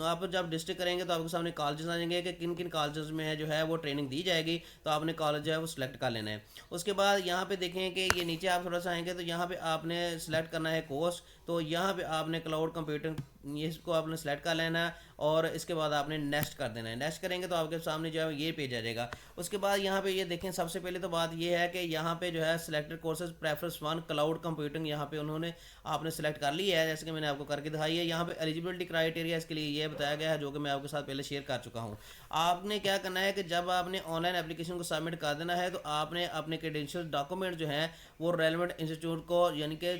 آپ جب ڈسٹرکٹ کریں گے تو آپ کے سامنے کالجز آ جائیں گے کہ کن کن کالجز میں ہے جو ہے وہ ٹریننگ دی جائے گی، تو آپ نے کالج جو ہے وہ سلیکٹ کر لینا ہے۔ اس کے بعد یہاں پہ دیکھیں کہ یہ نیچے آپ تھوڑا سا آئیں گے تو یہاں پہ آپ نے سلیکٹ کرنا ہے کورس، تو یہاں پہ آپ نے کلاؤڈ کمپیوٹنگ اس کو آپ نے سلیکٹ کر لینا ہے، اور اس کے بعد آپ نے نیکسٹ کر دینا ہے۔ نیکسٹ کریں گے تو آپ کے سامنے جو ہے یہ پیج آ جائے گا۔ اس کے بعد یہاں پہ یہ دیکھیں، سب سے پہلے تو بات یہ ہے کہ یہاں پہ جو ہے selected courses preference 1 cloud computing یہاں پہ انہوں نے آپ نے سلیکٹ کر لی ہے، جیسے کہ میں نے آپ کو کر کے دکھائی ہے۔ یہاں پہ ایلیجیبلٹی کرائٹیریا اس کے لیے یہ بتایا گیا ہے، جو کہ میں آپ کے ساتھ پہلے شیئر کر چکا ہوں۔ آپ نے کیا کرنا ہے کہ جب آپ نے آن لائن اپلیکیشن کو سبمٹ کر دینا ہے تو آپ نے اپنے کریڈینشیل ڈاکومنٹ جو ہیں وہ ریلیونٹ انسٹیٹیوٹ کو یعنی کہ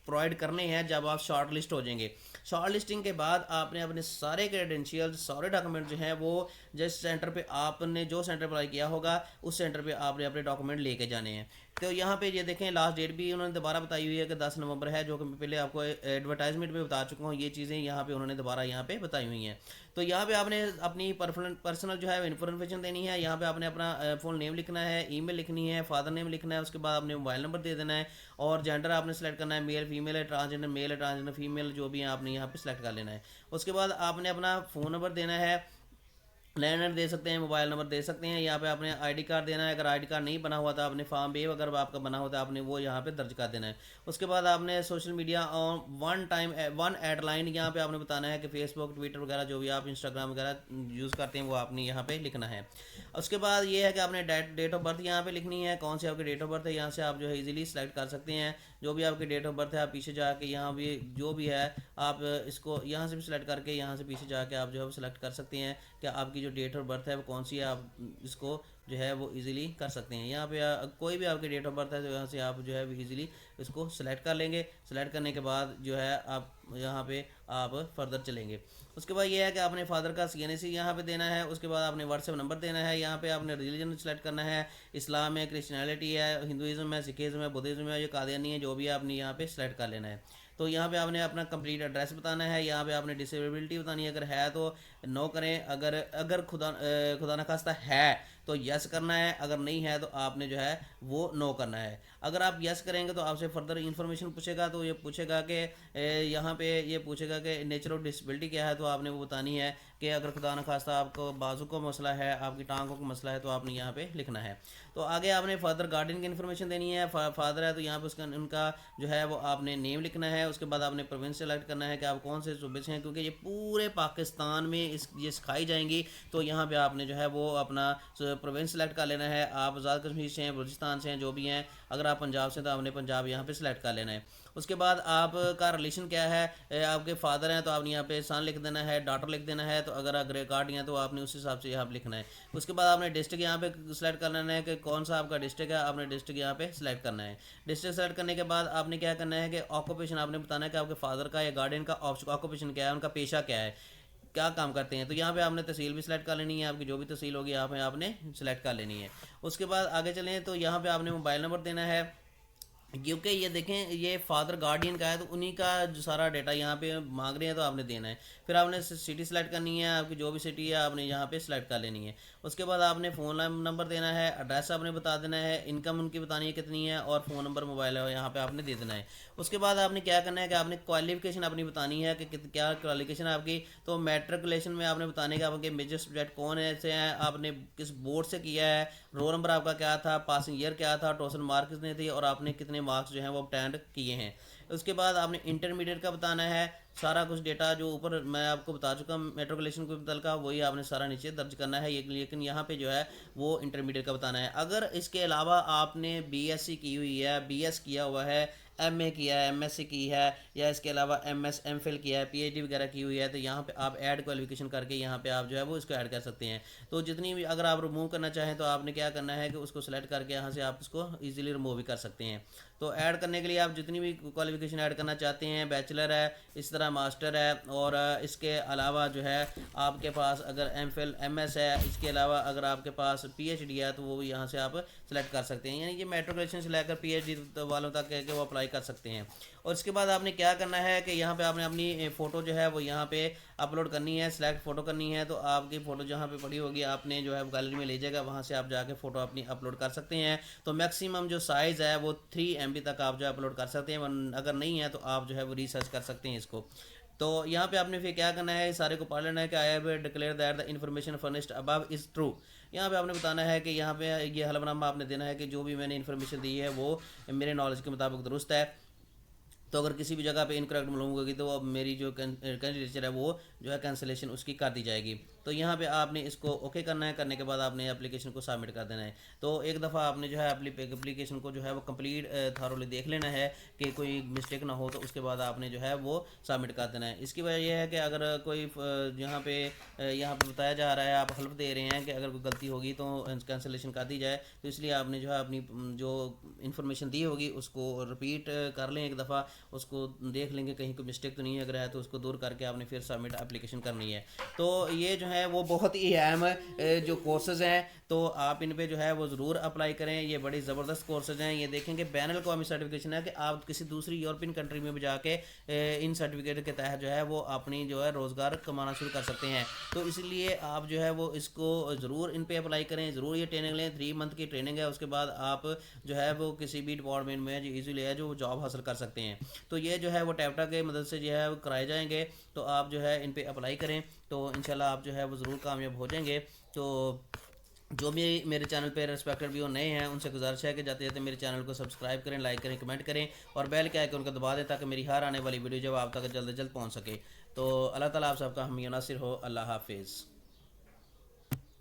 پرووائڈ کرنے ہیں جب آپ شارٹ لسٹ ہو جائیں گے۔ شارٹ لسٹنگ کے بعد آپ نے اپنے سارے کریڈینشیل سارے ڈاکومنٹ جو ہیں وہ جس سینٹر پہ آپ نے جو سینٹر اپلائی کیا ہوگا اس سینٹر پہ آپ نے اپنے ڈاکومنٹ لے کے جانے ہیں۔ تو یہاں پہ یہ دیکھیں لاسٹ ڈیٹ بھی انہوں نے دوبارہ بتائی ہوئی ہے کہ 10 نومبر ہے، جو کہ میں پہلے آپ کو ایڈورٹائزمنٹ میں بتا چکا ہوں، یہ چیزیں یہاں پہ انہوں نے دوبارہ یہاں پہ بتائی ہوئی ہیں۔ تو یہاں پہ آپ نے اپنی پرسنل جو ہے انفارمیشن دینی ہے، یہاں پہ آپ نے اپنا فل نیم لکھنا ہے، ای میل لکھنی ہے، فادر نیم لکھنا ہے، اس کے بعد آپ نے موبائل نمبر دے دینا ہے، اور جینڈر آپ نے سلیکٹ کرنا ہے، میل فیمیل ہے، ٹرانسجنڈر میل ہے، ٹرانسجنڈر فیمیل جو بھی ہیں آپ نے یہاں پہ سلیکٹ کر لینا ہے۔ اس کے بعد آپ نے اپنا فون نمبر دینا ہے، لینڈ لائن دے سکتے ہیں، موبائل نمبر دے سکتے ہیں، یہاں پہ آپ نے آئی ڈی کارڈ دینا ہے، اگر آئی ڈی کارڈ نہیں بنا ہوا تو آپ نے فارم بے اگر آپ کا بنا ہوتا ہے آپ نے وہ یہاں پہ درج کر دینا ہے۔ اس کے بعد آپ نے سوشل میڈیا ون ایڈ لائن یہاں پہ آپ نے بتانا ہے کہ فیس بک ٹویٹر وغیرہ جو بھی آپ انسٹاگرام وغیرہ یوز کرتے ہیں وہ آپ نے یہاں پہ لکھنا ہے۔ اس کے بعد یہ ہے کہ آپ نے ڈیٹ آف برتھ یہاں پہ لکھنی ہے، کون سی آپ کی ڈیٹ آف برتھ ہے، یہاں سے آپ جو ہے ایزیلی سلیکٹ کر سکتے ہیں، جو بھی آپ کی ڈیٹ آف برتھ ہے آپ پیچھے جا کے یہاں بھی جو بھی ہے آپ اس کو یہاں سے بھی سلیکٹ کر کے یہاں سے پیچھے جا کے آپ جو ہے وہ سلیکٹ کر سکتے ہیں کہ آپ کی جو ڈیٹ آف برتھ ہے وہ کون سی ہے، آپ اس کو جو ہے وہ ایزیلی کر سکتے ہیں۔ یہاں پہ کوئی بھی آپ کی ڈیٹ آف برتھ ہے تو یہاں سے آپ جو ہے ایزیلی اس کو سلیکٹ کر لیں گے۔ سلیکٹ کرنے کے بعد جو ہے آپ یہاں پہ آپ فردر چلیں گے۔ اس کے بعد یہ ہے کہ آپ نے فادر کا CNAC یہاں پہ دینا ہے، اس کے بعد آپ نے واٹس ایپ نمبر دینا ہے، یہاں پہ آپ نے ریلیجن سلیکٹ کرنا ہے، اسلام ہے، کرسچینٹی ہے، ہندوازم ہے، سکھزم ہے، بدھزم ہے، یہ قادیانی ہے، جو بھی آپ نے یہاں پہ سلیکٹ کر لینا ہے۔ تو یہاں پہ آپ نے اپنا کمپلیٹ ایڈریس بتانا ہے، یہاں پہ آپ نے ڈسیبلٹی بتانی ہے، اگر ہے تو نو کریں، اگر خدا نخواستہ ہے تو یس کرنا ہے، اگر نہیں ہے تو آپ نے جو ہے وہ نو کرنا ہے۔ اگر آپ یس کریں گے تو آپ سے فردر انفارمیشن پوچھے گا، تو یہ پوچھے گا کہ یہاں پہ یہ پوچھے گا کہ نیچر آف ڈسیبلٹی کیا ہے، تو آپ نے وہ بتانی ہے کہ اگر خدا نخواستہ آپ کو بازو کا مسئلہ ہے، آپ کی ٹانگوں کا مسئلہ ہے، تو آپ نے یہاں پہ لکھنا ہے۔ تو آگے آپ نے فادر گارڈین کی انفارمیشن دینی ہے، فادر ہے تو یہاں پہ ان کا جو ہے وہ آپ نے نیم لکھنا ہے۔ اس کے بعد آپ نے پروونس سلیکٹ کرنا ہے کہ آپ کون سے صوبے سے ہیں، کیونکہ یہ پورے پاکستان میں یہ سکھائی جائیں گی، تو یہاں پہ آپ نے جو ہے وہ اپنا پروونس سلیکٹ کر لینا ہے۔ آپ آزاد کشمیر سے ہیں، بلوچستان سے ہیں، جو بھی ہیں، اگر آپ پنجاب سے تو آپ نے پنجاب یہاں پہ سلیکٹ کر لینا ہے۔ اس کے بعد آپ کا ریلیشن کیا ہے، آپ کے فادر ہیں تو آپ نے یہاں پہ سن لکھ دینا ہے، ڈاٹر لکھ دینا ہے، تو اگر گرے کارڈ ہیں تو آپ نے اس حساب سے یہاں پہ لکھنا ہے۔ اس کے بعد آپ نے ڈسٹرکٹ یہاں پہ سلیکٹ کر لینا ہے کہ کون سا آپ کا ڈسٹرکٹ ہے، آپ نے ڈسٹرکٹ یہاں پہ سلیکٹ کرنا ہے۔ ڈسٹرکٹ سلیکٹ کرنے کے بعد آپ نے کیا کرنا ہے کہ آکوپیشن آپ نے بتانا ہے کہ آپ کے فادر کا یا گارڈین کا آکوپیشن کیا ہے، ان کا پیشہ کیا ہے، کیا کام کرتے ہیں۔ تو یہاں پہ آپ نے تحصیل بھی سلیکٹ کر لینی ہے، آپ کی جو بھی تحصیل ہوگی آپ نے سلیکٹ کر لینی ہے۔ اس کے بعد آگے چلیں تو یہاں پہ آپ نے موبائل نمبر دینا ہے، کیونکہ یہ دیکھیں یہ فادر گارڈین کا ہے تو انہی کا جو سارا ڈیٹا یہاں پہ مانگ رہے ہیں تو آپ نے دینا ہے۔ پھر آپ نے سٹی سلیکٹ کرنی ہے، آپ کی جو بھی سٹی ہے آپ نے یہاں پہ سلیکٹ کر لینی ہے۔ اس کے بعد آپ نے فون نمبر دینا ہے، ایڈریس آپ نے بتا دینا ہے، انکم ان کی بتانی ہے کتنی ہے، اور فون نمبر موبائل ہے یہاں پہ آپ نے دے دینا ہے۔ اس کے بعد آپ نے کیا کرنا ہے کہ آپ نے کوالیفیکیشن اپنی بتانی ہے کہ کیا کوالیفیکیشن ہے آپ کی۔ تو میٹرکولیشن میں آپ نے بتانے کہ آپ کے میجر سبجیکٹ کون سے ہیں، آپ نے کس بورڈ سے کیا ہے، رول نمبر آپ کا کیا تھا، پاسنگ ایئر کیا تھا، ٹوٹل مارکس کتنے تھے، اور آپ نے کتنے مارکس جو ہیں وہ obtained کیے ہیں۔ اس کے بعد آپ نے انٹرمیڈیٹ کا بتانا ہے، سارا کچھ ڈیٹا جو اوپر میں آپ کو بتا چکا ہوں میٹرکولیشن کو متعلقہ، وہی آپ نے سارا نیچے درج کرنا ہے، لیکن یہاں پہ جو ہے وہ انٹرمیڈیٹ کا بتانا ہے۔ اگر اس کے علاوہ آپ نے BSc کی ہوئی ہے، BS کیا ہوا ہے، MA کیا ہے، MSc کی ہے، یا اس کے علاوہ MS MPhil کیا ہے، PhD وغیرہ کی ہوئی ہے، تو یہاں پہ آپ ایڈ کوالیفیکیشن کر کے یہاں پہ آپ جو ہے وہ اس کو ایڈ کر سکتے ہیں۔ تو جتنی بھی اگر آپ ریموو کرنا چاہیں تو آپ نے کیا کرنا ہے کہ اس کو سلیکٹ کر کے یہاں سے آپ اس کو ایزیلی ریموو بھی کر سکتے ہیں۔ تو ایڈ کرنے کے لیے آپ جتنی بھی کوالیفیکیشن ایڈ کرنا چاہتے ہیں، بیچلر ہے، اس طرح ماسٹر ہے، اور اس کے علاوہ جو ہے آپ کے پاس اگر MPhil MS ہے، اس کے علاوہ اگر آپ کے پاس PhD ہے تو وہ بھی یہاں سے آپ سلیکٹ کر سکتے ہیں، یعنی کہ میٹرکولیشن سے لے کر PhD والوں تک ہے کہ وہ اپلائی کر سکتے ہیں۔ اور اس کے بعد آپ نے کیا کرنا ہے کہ یہاں پہ آپ نے اپنی فوٹو جو ہے وہ یہاں پہ اپلوڈ کرنی ہے، سلیکٹ فوٹو کرنی ہے، تو آپ کی فوٹو جہاں پہ پڑی ہوگی آپ نے جو ہے گیلری میں لے جائے گا، وہاں سے آپ جا کے فوٹو اپنی اپلوڈ کر سکتے ہیں۔ تو میکسیمم جو سائز ہے وہ 3 MB تک آپ جو ہے اپلوڈ کر سکتے ہیں، اگر نہیں ہے تو آپ جو ہے وہ ریسرچ کر سکتے ہیں اس کو۔ تو یہاں پہ آپ نے پھر کیا کرنا ہے، سارے کو پڑھ لینا ہے کہ I have declare that the information furnished above is true. یہاں پہ آپ نے بتانا ہے کہ یہاں پہ یہ حلف نامہ آپ نے دینا ہے کہ جو بھی میں نے انفارمیشن دی ہے وہ میرے نالج کے مطابق درست ہے. تو اگر کسی بھی جگہ پہ انکریکٹ معلوم ہوگی تو اب میری جو کینڈیڈیچر ہے وہ جو ہے کینسلیشن اس کی کر دی جائے گی. تو یہاں پہ آپ نے اس کو اوکے کرنا ہے، کرنے کے بعد آپ نے اپلیکیشن کو سبمٹ کر دینا ہے. تو ایک دفعہ آپ نے جو ہے اپلیکیشن کو جو ہے وہ کمپلیٹ تھارولی دیکھ لینا ہے کہ کوئی مسٹیک نہ ہو، تو اس کے بعد آپ نے جو ہے وہ سبمٹ کر دینا ہے. اس کی وجہ یہ ہے کہ اگر کوئی یہاں پہ بتایا جا رہا ہے، آپ حلف دے رہے ہیں کہ اگر کوئی غلطی ہوگی تو کینسلیشن کر دی جائے، تو اس لیے آپ نے جو ہے اپنی جو انفارمیشن دی ہوگی اس کو رپیٹ کر لیں ایک دفعہ، اس کو دیکھ لیں گے کہیں کوئی مسٹیک تو نہیں ہے، اگر ہے تو اس کو دور کر کے آپ نے پھر سبمٹ اپلیکیشن کرنی ہے. تو یہ جو ہے وہ بہت ہی اہم جو کورسز ہیں، تو آپ ان پہ جو ہے وہ ضرور اپلائی کریں. یہ بڑی زبردست کورسز ہیں. یہ دیکھیں کہ بین الاقوامی سرٹیفکیشن ہے کہ آپ کسی دوسری یورپین کنٹری میں بھی جا کے ان سرٹیفکیٹ کے تحت جو ہے وہ اپنی جو ہے روزگار کمانا شروع کر سکتے ہیں. تو اس لیے آپ جو ہے وہ اس کو ضرور ان پہ اپلائی کریں، ضرور یہ ٹریننگ لیں. 3 منتھ کی ٹریننگ ہے، اس کے بعد آپ جو ہے وہ کسی بھی ڈپارٹمنٹ میں جو ایزیلی ہے جو جاب حاصل کر سکتے ہیں. تو یہ جو ہے وہ ٹیپٹا کے مدد سے جو ہے وہ کرائے جائیں گے. تو آپ جو ہے ان پہ اپلائی کریں، تو انشاءاللہ آپ جو ہے وہ ضرور کامیاب ہو جائیں گے. تو جو بھی میرے چینل پہ ریسپیکٹڈ ویو نئے ہیں ان سے گزارش ہے کہ جاتے جاتے میرے چینل کو سبسکرائب کریں، لائک کریں، کمنٹ کریں اور بیل کے آئیکن کو دبا دیں تاکہ میری ہر آنے والی ویڈیو جب آپ تک جلد از جلد پہنچ سکے. تو اللہ تعالیٰ آپ سب کا حامی و ناصر ہو. اللہ حافظ.